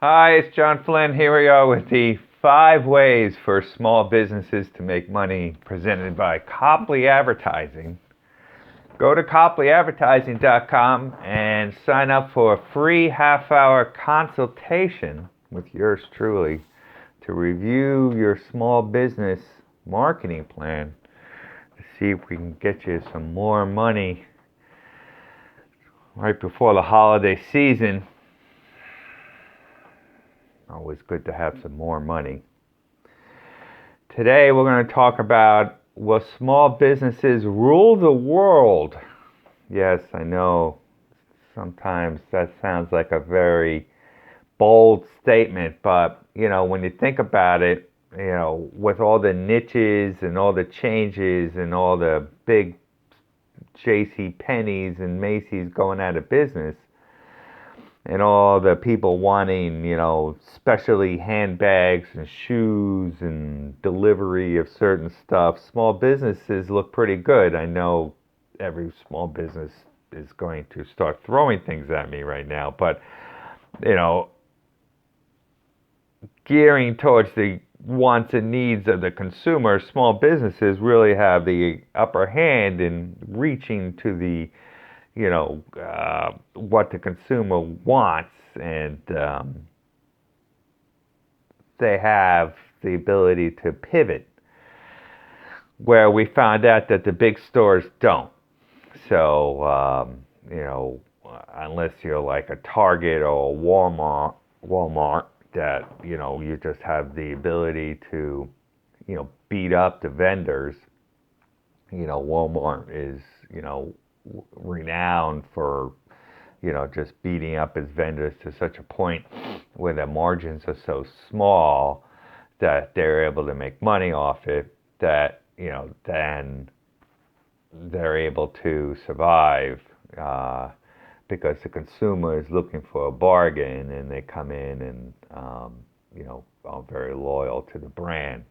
Hi, it's John Flynn. Here we are with the 5 ways for small businesses to make money presented by Copley Advertising. Go to copleyadvertising.com and sign up for a free half-hour consultation with yours truly to review your small business marketing plan to see if we can get you some more money right before the holiday season. Always good to have some more money. Today we're going to talk about, will small businesses rule the world? Yes, I know sometimes that sounds like a very bold statement, but when you think about it, with all the niches and all the changes and all the big J.C. Penney's and Macy's going out of business, and all the people wanting, specialty handbags and shoes and delivery of certain stuff, small businesses look pretty good. I know every small business is going to start throwing things at me right now, but, you know, gearing towards the wants and needs of the consumer, small businesses really have the upper hand in reaching to the what the consumer wants, and they have the ability to pivot, where we found out that the big stores don't. So, unless you're like a Target or a Walmart, that you just have the ability to beat up the vendors. Walmart is renowned for just beating up its vendors to such a point where their margins are so small that they're able to make money off it, that then they're able to survive, because the consumer is looking for a bargain, and they come in and are very loyal to the brand.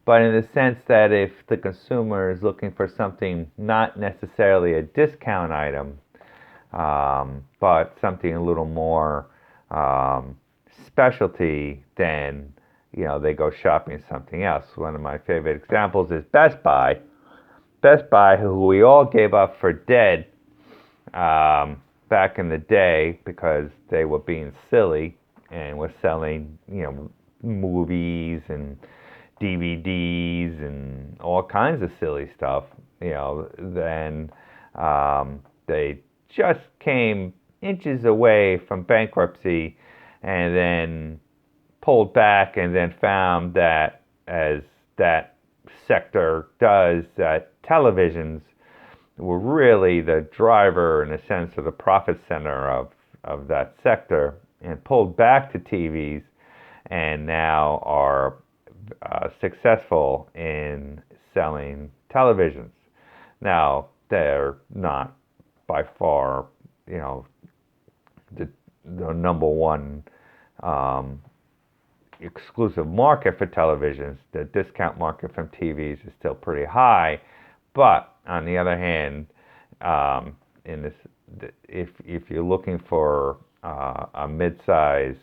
But in the sense that if the consumer is looking for something, not necessarily a discount item, but something a little more specialty, then they go shopping something else. One of my favorite examples is Best Buy. Best Buy, who we all gave up for dead back in the day because they were being silly and were selling movies and DVDs and all kinds of silly stuff. Then they just came inches away from bankruptcy, and then pulled back, and then found that, as that sector does, that televisions were really the driver, in a sense, of the profit center of that sector, and pulled back to TVs, and now are successful in selling televisions. Now, they're not by far, the number one exclusive market for televisions. The discount market from TVs is still pretty high, but on the other hand, in this, if you're looking for a mid-price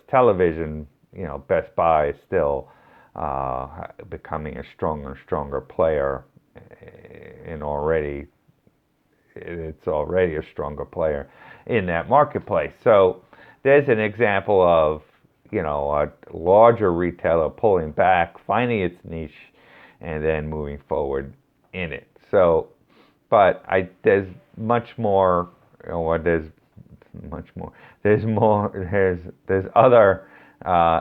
television, Best Buy is still becoming a stronger and stronger player, and it's already a stronger player in that marketplace. So there's an example of a larger retailer pulling back, finding its niche, and then moving forward in it. So, but there's much more, there's much more. There's more. There's other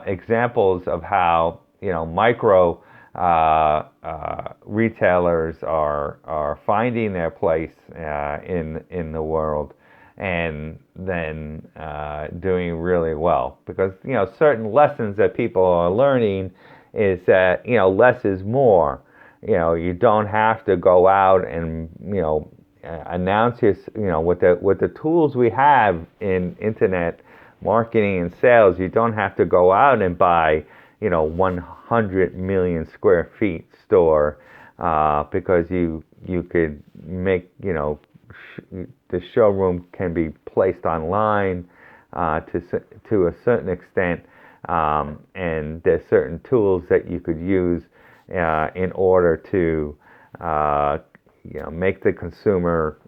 examples of how micro retailers are finding their place in the world, and then doing really well, because certain lessons that people are learning is that less is more. You don't have to go out and announce your, with the tools we have in internet marketing and sales. You don't have to go out and buy 100 million square feet store, because you could make the showroom can be placed online, to a certain extent, and there's certain tools that you could use in order to make the consumer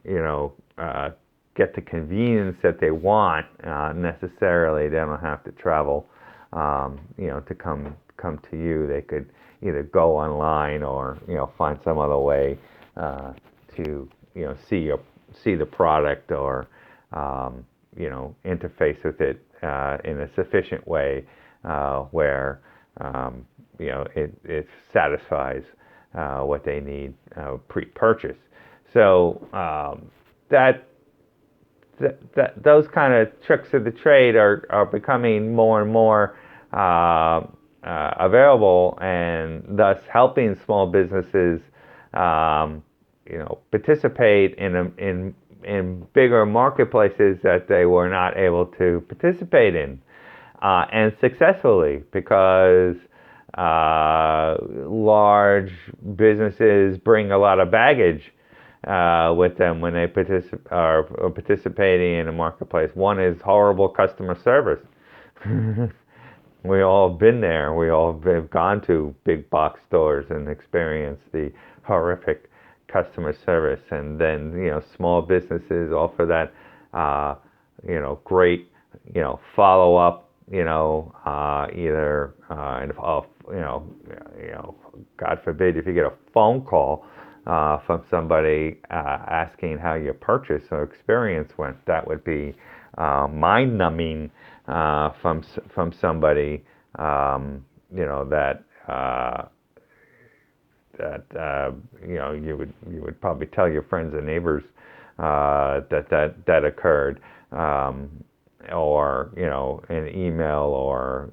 get the convenience that they want. Necessarily, they don't have to travel to come to you. They could either go online or find some other way to see the product or interface with it in a sufficient way where it satisfies what they need pre-purchase. So those kind of tricks of the trade are becoming more and more available, and thus helping small businesses participate in bigger marketplaces that they were not able to participate in, and successfully, because large businesses bring a lot of baggage with them when they are participating in a marketplace. One is horrible customer service. We all have been there. We all have gone to big box stores and experienced the horrific customer service. And then, small businesses offer that, great, follow up, either, God forbid, if you get a phone call from somebody asking how your purchase or experience went, that would be mind numbing from somebody, that you would probably tell your friends and neighbors that occurred, or an email, or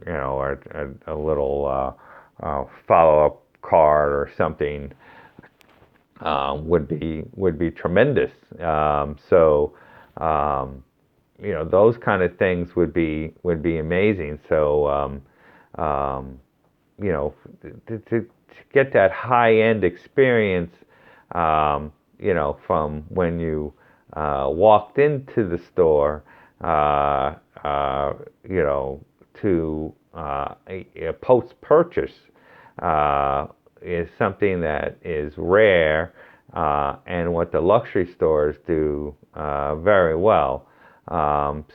a little follow up card or something would be tremendous. Those kind of things would be amazing. So to get that high end experience, from when you walked into the store, to a post purchase, is something that is rare, and what the luxury stores do very well. That's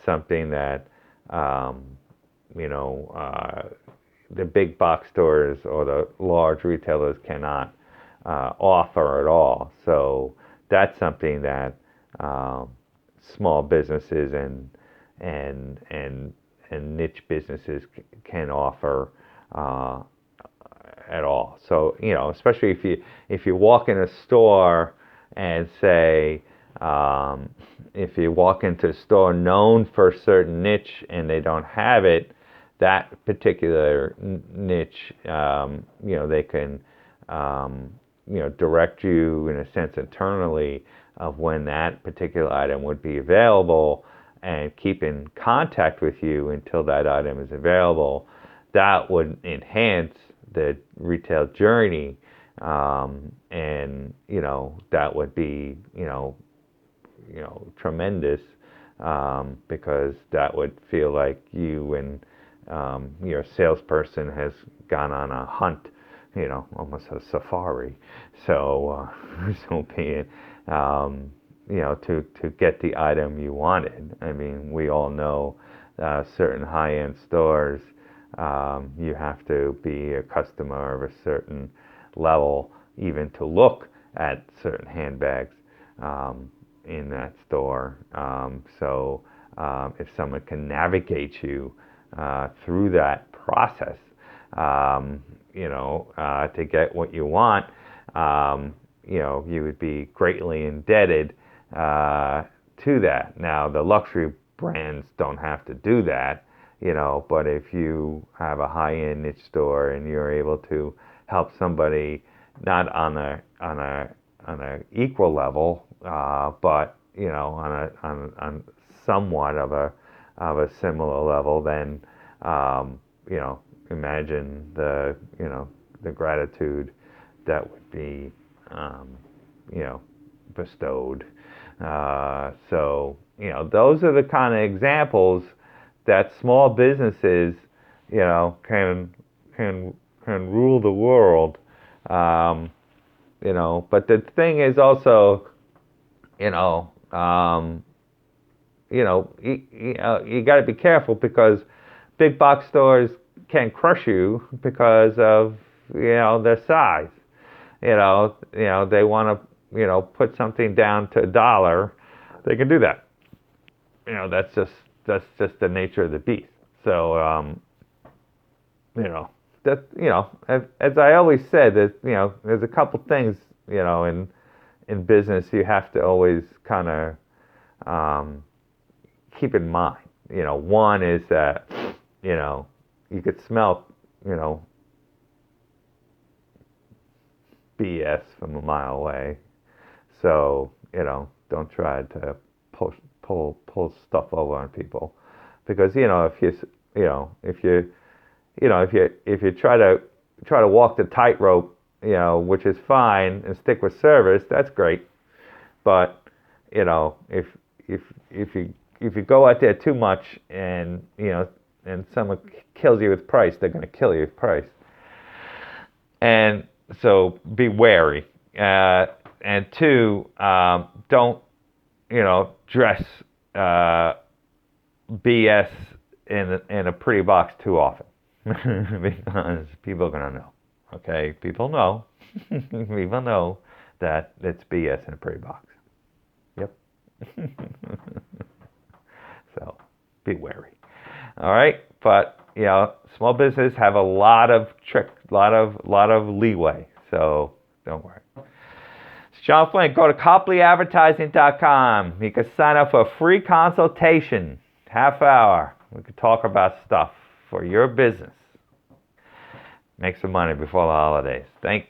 something that the big box stores or the large retailers cannot offer at all. So that's something that small businesses and niche businesses can offer at all. So especially if you walk in a store and say, if you walk into a store known for a certain niche and they don't have it, that particular niche, they can direct you in a sense internally of when that particular item would be available, and keep in contact with you until that item is available. That would enhance the retail journey, and that would be tremendous, because that would feel like you and your salesperson has gone on a hunt, almost a safari. So, so be it. To get the item you wanted. I mean, we all know certain high-end stores, you have to be a customer of a certain level even to look at certain handbags in that store. If someone can navigate you through that process, to get what you want, you would be greatly indebted to that. Now, the luxury brands don't have to do that, but if you have a high-end niche store and you're able to help somebody not on a equal level, but on somewhat of a similar level, then imagine the gratitude that would be bestowed. those are the kind of examples that small businesses, can rule the world. But the thing is also, you know, um, you got to be careful because big box stores can crush you because of their size. They want to put something down to $1. They can do that. That's just the nature of the beast. So you know that as I always said, that there's a couple things in business you have to always kind of um, keep in mind. One is that you could smell you know BS from a mile away. So don't try to pull stuff over on people because if you try to walk the tightrope, which is fine, and stick with service, that's great. But if if you go out there too much and and someone kills you with price, they're going to kill you with price. And so be wary. And two, don't dress BS in a pretty box too often because people are gonna know. Okay, people know. People know that it's BS in a pretty box. Yep. So be wary. All right, but small business have a lot of lot of leeway. So don't worry. It's John Flynn. Go to CopleyAdvertising.com. You can sign up for a free consultation, half hour. We could talk about stuff for your business. Make some money before the holidays. Thanks.